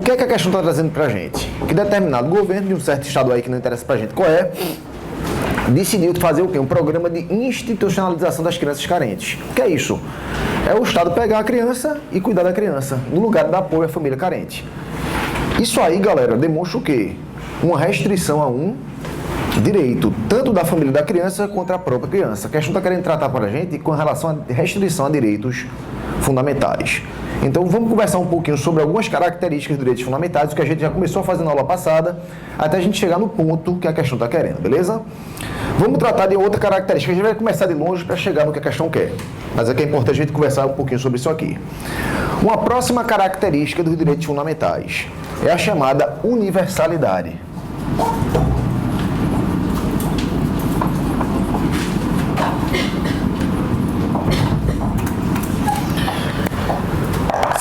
que é que a questão está trazendo para a gente? Que determinado governo de um certo estado aí que não interessa para a gente qual é, decidiu fazer o quê? Um programa de institucionalização das crianças carentes. O que é isso? É o Estado pegar a criança e cuidar da criança, no lugar de dar apoio à família carente. Isso aí, galera, demonstra o quê? Uma restrição a um direito, tanto da família da criança quanto da própria criança. A questão está querendo tratar para a gente com relação à restrição a direitos fundamentais. Então vamos conversar um pouquinho sobre algumas características dos direitos fundamentais, o que a gente já começou a fazer na aula passada, até a gente chegar no ponto que a questão está querendo, beleza? Vamos tratar de outra característica, a gente vai começar de longe para chegar no que a questão quer, mas é que é importante a gente conversar um pouquinho sobre isso aqui. Uma próxima característica dos direitos fundamentais é a chamada universalidade.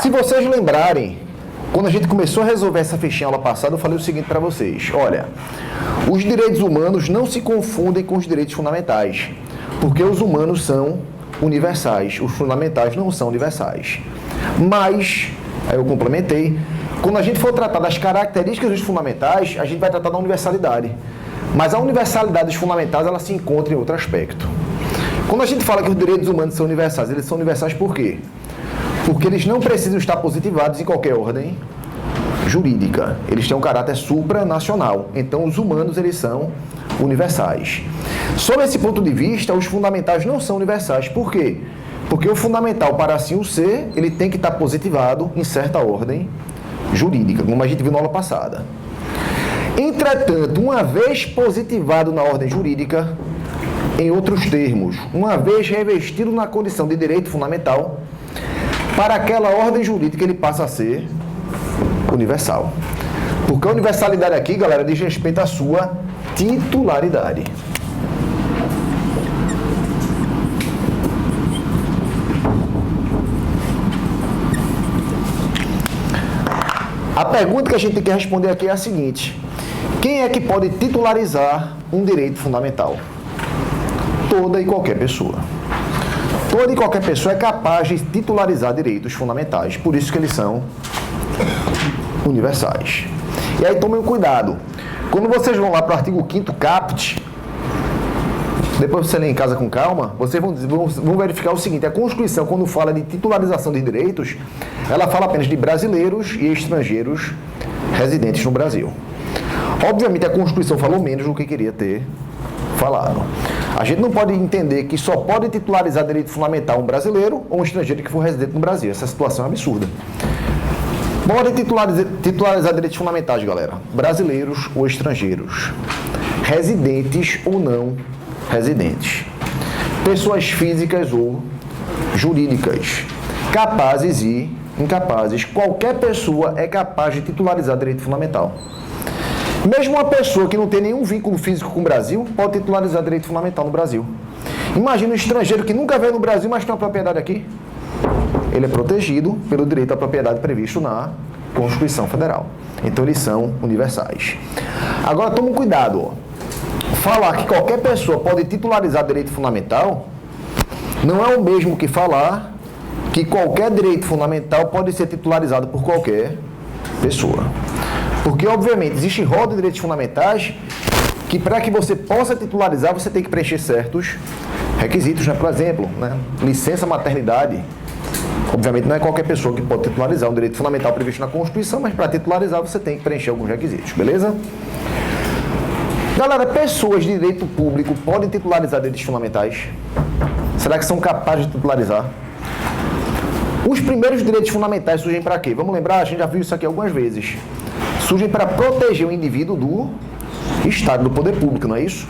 Se vocês lembrarem, quando a gente começou a resolver essa fichinha aula passada, eu falei o seguinte para vocês. Olha, os direitos humanos não se confundem com os direitos fundamentais, porque os humanos são universais, os fundamentais não são universais. Mas, aí eu complementei, quando a gente for tratar das características dos fundamentais, a gente vai tratar da universalidade. Mas a universalidade dos fundamentais, ela se encontra em outro aspecto. Quando a gente fala que os direitos humanos são universais, eles são universais por quê? Porque eles não precisam estar positivados em qualquer ordem jurídica. Eles têm um caráter supranacional. Então, os humanos, eles são universais. Sob esse ponto de vista, os fundamentais não são universais. Por quê? Porque o fundamental, para assim o ser, ele tem que estar positivado em certa ordem jurídica, como a gente viu na aula passada. Entretanto, uma vez positivado na ordem jurídica, em outros termos, uma vez revestido na condição de direito fundamental, para aquela ordem jurídica ele passa a ser universal. Porque a universalidade aqui, galera, diz respeito à sua titularidade. A pergunta que a gente tem que responder aqui é a seguinte: quem é que pode titularizar um direito fundamental? Toda e qualquer pessoa. Toda e qualquer pessoa é capaz de titularizar direitos fundamentais, por isso que eles são universais. E aí tomem cuidado. Quando vocês vão lá para o artigo 5º caput, depois você lê em casa com calma, vocês vão verificar o seguinte: a Constituição, quando fala de titularização de direitos, ela fala apenas de brasileiros e estrangeiros residentes no Brasil. Obviamente a Constituição falou menos do que queria ter falado. A gente não pode entender que só pode titularizar direito fundamental um brasileiro ou um estrangeiro que for residente no Brasil. Essa situação é absurda. Pode titularizar direitos fundamentais, galera, brasileiros ou estrangeiros, residentes ou não residentes, pessoas físicas ou jurídicas, capazes e incapazes. Qualquer pessoa é capaz de titularizar direito fundamental. Mesmo uma pessoa que não tem nenhum vínculo físico com o Brasil pode titularizar direito fundamental no Brasil. Imagina um estrangeiro que nunca veio no Brasil, mas tem uma propriedade aqui. Ele é protegido pelo direito à propriedade previsto na Constituição Federal. Então, eles são universais. Agora, toma cuidado. Ó. Falar que qualquer pessoa pode titularizar direito fundamental não é o mesmo que falar que qualquer direito fundamental pode ser titularizado por qualquer pessoa. Porque, obviamente, existe rol de direitos fundamentais que, para que você possa titularizar, você tem que preencher certos requisitos, né? Por exemplo, né? Licença maternidade. Obviamente, não é qualquer pessoa que pode titularizar um direito fundamental previsto na Constituição, mas para titularizar, você tem que preencher alguns requisitos, beleza? Galera, pessoas de direito público podem titularizar direitos fundamentais? Será que são capazes de titularizar? Os primeiros direitos fundamentais surgem para quê? Vamos lembrar, a gente já viu isso aqui algumas vezes. Surgem para proteger o indivíduo do Estado, do poder público, não é isso?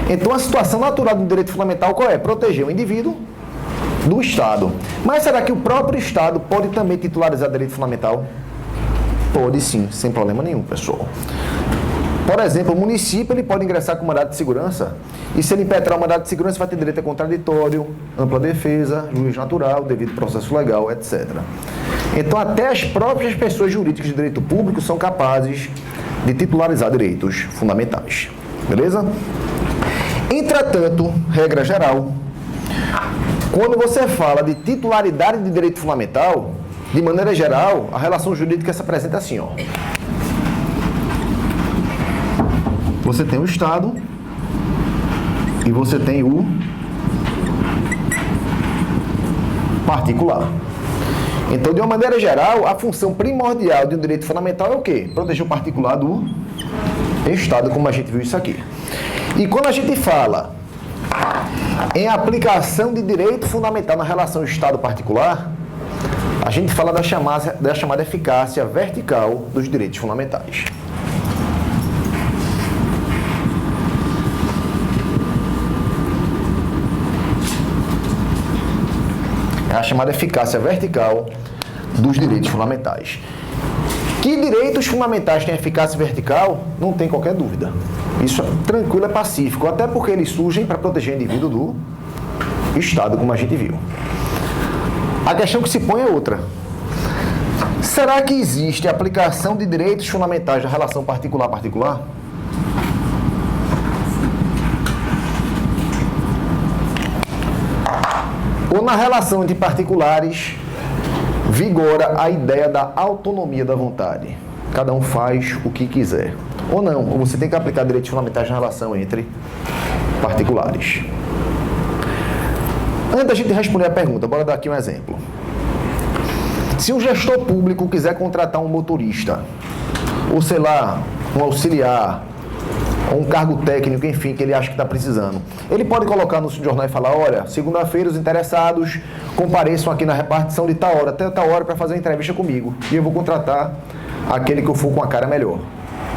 Então, a situação natural do direito fundamental qual é? Proteger o indivíduo do Estado. Mas será que o próprio Estado pode também titularizar direito fundamental? Pode sim, sem problema nenhum, pessoal. Por exemplo, o município ele pode ingressar com mandado de segurança, e se ele impetrar o mandado de segurança, vai ter direito a contraditório, ampla defesa, juiz natural, devido processo legal, etc. Então, até as próprias pessoas jurídicas de direito público são capazes de titularizar direitos fundamentais. Beleza? Entretanto, regra geral, quando você fala de titularidade de direito fundamental, de maneira geral, a relação jurídica se apresenta assim, ó. Você tem o Estado e você tem o particular. Então, de uma maneira geral, a função primordial de um direito fundamental é o quê? Proteger o particular do Estado, como a gente viu isso aqui. E quando a gente fala em aplicação de direito fundamental na relação Estado-particular, a gente fala da chamada eficácia vertical dos direitos fundamentais. É a chamada eficácia vertical dos direitos fundamentais. Que direitos fundamentais têm eficácia vertical? Não tem qualquer dúvida. Isso é tranquilo, é pacífico, até porque eles surgem para proteger o indivíduo do Estado, como a gente viu. A questão que se põe é outra. Será que existe aplicação de direitos fundamentais na relação particular-particular? Ou na relação entre particulares vigora a ideia da autonomia da vontade? Cada um faz o que quiser. Ou não, ou você tem que aplicar direitos fundamentais na relação entre particulares. Antes da gente responder a pergunta, bora dar aqui um exemplo. Se um gestor público quiser contratar um motorista, ou sei lá, um auxiliar, ou um cargo técnico, enfim, que ele acha que está precisando, ele pode colocar no jornal e falar: olha, segunda-feira os interessados compareçam aqui na repartição de tal hora, até tal hora, para fazer uma entrevista comigo, e eu vou contratar aquele que eu for com a cara melhor.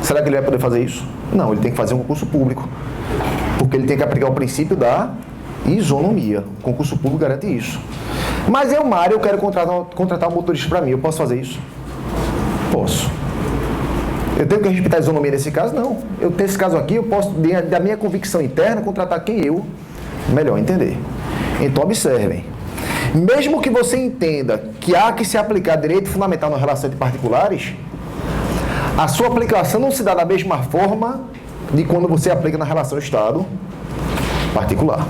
Será que ele vai poder fazer isso? Não, ele tem que fazer um concurso público, porque ele tem que aplicar o princípio da isonomia. O concurso público garante isso. Mas eu, Mário, eu quero contratar um motorista para mim, eu posso fazer isso? Posso. Eu tenho que respeitar a isonomia nesse caso? Não. Eu tenho esse caso aqui, eu posso, da minha convicção interna, contratar quem eu melhor entender. Então, observem. Mesmo que você entenda que há que se aplicar direito fundamental na relação de particulares, a sua aplicação não se dá da mesma forma de quando você aplica na relação Estado-particular.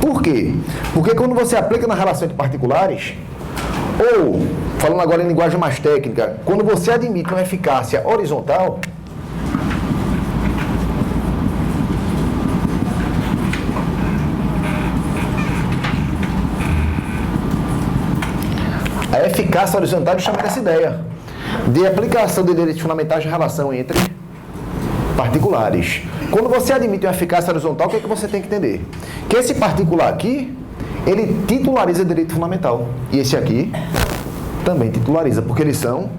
Por quê? Porque quando você aplica na relação entre particulares, ou, falando agora em linguagem mais técnica, quando você admite uma eficácia horizontal, a eficácia horizontal chama dessa ideia de aplicação de direitos fundamentais de relação entre particulares. Quando você admite uma eficácia horizontal, o que é que você tem que entender? Que esse particular aqui, ele titulariza direito fundamental. E esse aqui também titulariza, porque eles são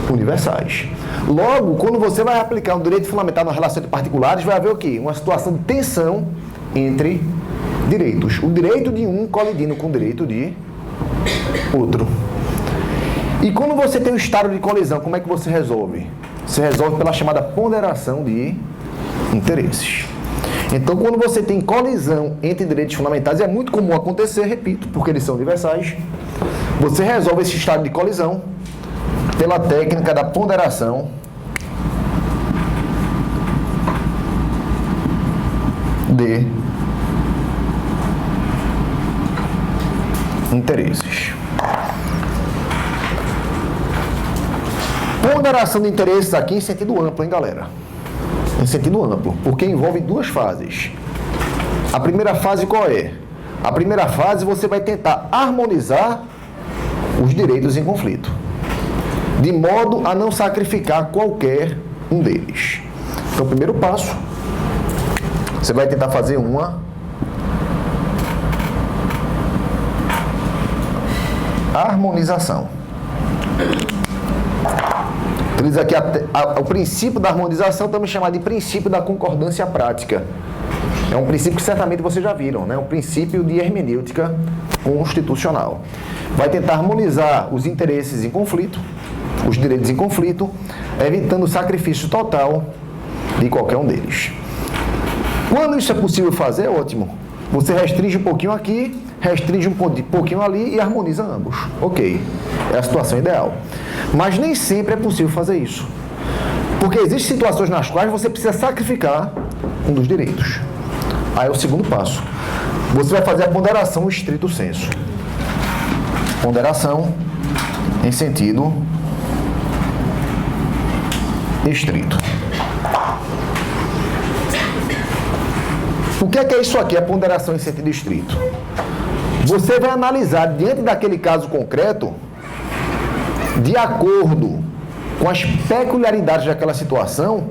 universais. Logo, quando você vai aplicar um direito fundamental na relação entre particulares, vai haver o quê? Uma situação de tensão entre direitos. O direito de um colidindo com o direito de outro. E quando você tem um estado de colisão, como é que você resolve? Você resolve pela chamada ponderação de interesses. Então, quando você tem colisão entre direitos fundamentais, é muito comum acontecer, repito, porque eles são universais, você resolve esse estado de colisão pela técnica da ponderação de interesses. Ponderação de interesses aqui em sentido amplo, hein, galera? Em sentido amplo, porque envolve duas fases. A primeira fase qual é? A primeira fase você vai tentar harmonizar os direitos em conflito, de modo a não sacrificar qualquer um deles. Então, o primeiro passo, você vai tentar fazer uma harmonização. Utiliza aqui o princípio da harmonização, também chamado de princípio da concordância prática. É um princípio que certamente vocês já viram, né? Um princípio de hermenêutica constitucional. Vai tentar harmonizar os interesses em conflito, os direitos em conflito, evitando o sacrifício total de qualquer um deles. Quando isso é possível fazer, é ótimo. Você restringe um pouquinho aqui, restringe um pouquinho ali e harmoniza ambos. Ok, é a situação ideal. Mas nem sempre é possível fazer isso. Porque existem situações nas quais você precisa sacrificar um dos direitos. Aí é o segundo passo. Você vai fazer a ponderação estrito sensu. Ponderação em sentido estrito. O que é isso aqui, a ponderação em sentido estrito? Você vai analisar, diante daquele caso concreto, de acordo com as peculiaridades daquela situação,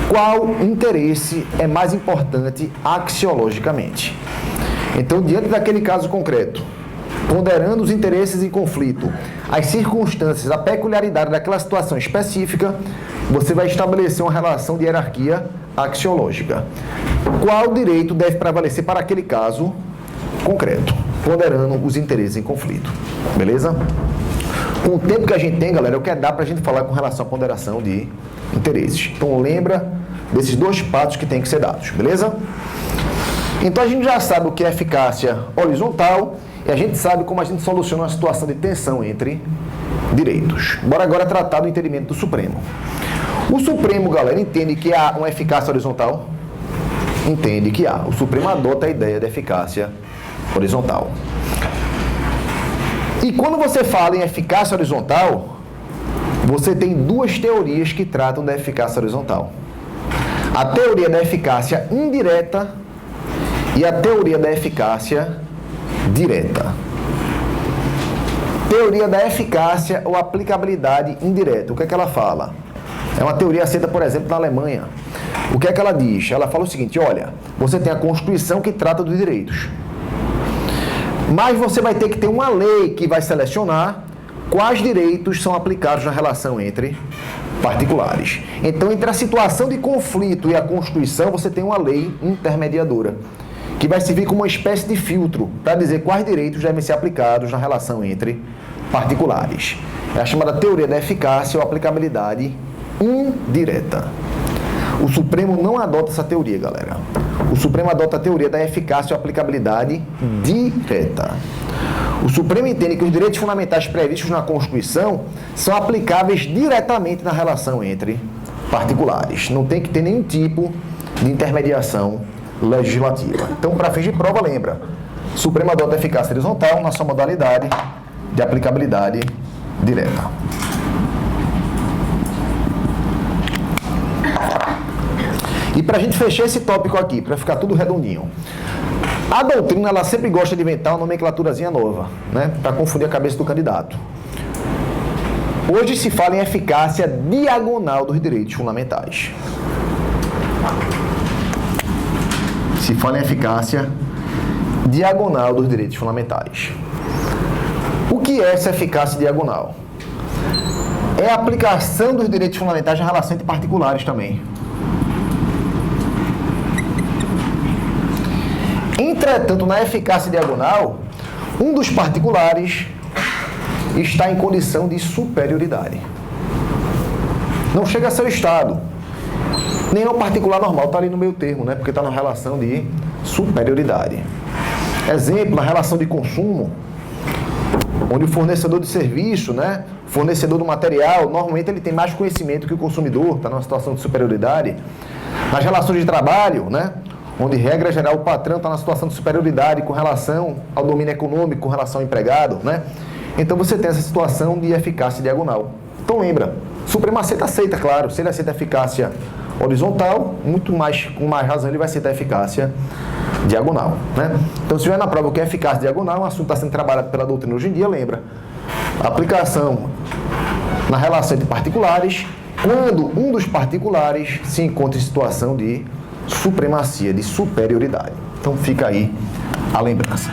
qual interesse é mais importante axiologicamente. Então, diante daquele caso concreto, ponderando os interesses em conflito, as circunstâncias, a peculiaridade daquela situação específica, você vai estabelecer uma relação de hierarquia axiológica. Qual direito deve prevalecer para aquele caso concreto, ponderando os interesses em conflito. Beleza? Com o tempo que a gente tem, galera, é o que dá para a gente falar com relação à ponderação de interesses. Então, lembra desses dois passos que tem que ser dados, beleza? Então, a gente já sabe o que é eficácia horizontal e a gente sabe como a gente soluciona uma situação de tensão entre direitos. Bora agora tratar do entendimento do Supremo. O Supremo, galera, entende que há uma eficácia horizontal? Entende que há. O Supremo adota a ideia de eficácia horizontal. E quando você fala em eficácia horizontal, você tem duas teorias que tratam da eficácia horizontal. A teoria da eficácia indireta e a teoria da eficácia direta. Teoria da eficácia ou aplicabilidade indireta. O que é que ela fala? É uma teoria aceita, por exemplo, na Alemanha. O que é que ela diz? Ela fala o seguinte, olha, você tem a Constituição que trata dos direitos. Mas você vai ter que ter uma lei que vai selecionar quais direitos são aplicados na relação entre particulares. Então, entre a situação de conflito e a Constituição, você tem uma lei intermediadora, que vai servir como uma espécie de filtro para dizer quais direitos devem ser aplicados na relação entre particulares. É a chamada teoria da eficácia ou aplicabilidade indireta. O Supremo não adota essa teoria, galera. O Supremo adota a teoria da eficácia ou aplicabilidade direta. O Supremo entende que os direitos fundamentais previstos na Constituição são aplicáveis diretamente na relação entre particulares. Não tem que ter nenhum tipo de intermediação legislativa. Então, para fins de prova, lembra, o Supremo adota a eficácia horizontal na sua modalidade de aplicabilidade direta. E para a gente fechar esse tópico aqui, para ficar tudo redondinho, a doutrina ela sempre gosta de inventar uma nomenclaturazinha nova, né, para confundir a cabeça do candidato. Hoje se fala em eficácia diagonal dos direitos fundamentais. Se fala em eficácia diagonal dos direitos fundamentais. O que é essa eficácia diagonal? É a aplicação dos direitos fundamentais na relação entre particulares também. Entretanto, na eficácia diagonal, um dos particulares está em condição de superioridade. Não chega a ser o Estado. Nem é um particular normal, está ali no meio termo, né? Porque está na relação de superioridade. Exemplo, na relação de consumo, onde o fornecedor de serviço, né, fornecedor do material, normalmente ele tem mais conhecimento que o consumidor, está numa situação de superioridade. Nas relações de trabalho, né, onde, regra geral, o patrão está na situação de superioridade com relação ao domínio econômico, com relação ao empregado, né? Então, você tem essa situação de eficácia diagonal. Então, lembra, o Supremo aceita, claro. Se ele aceita a eficácia horizontal, com mais razão, ele vai aceitar a eficácia diagonal, né? Então, se tiver na prova o que é eficácia diagonal, um assunto está sendo trabalhado pela doutrina hoje em dia, lembra? A aplicação na relação entre particulares, quando um dos particulares se encontra em situação de supremacia, de superioridade. Então fica aí a lembrança.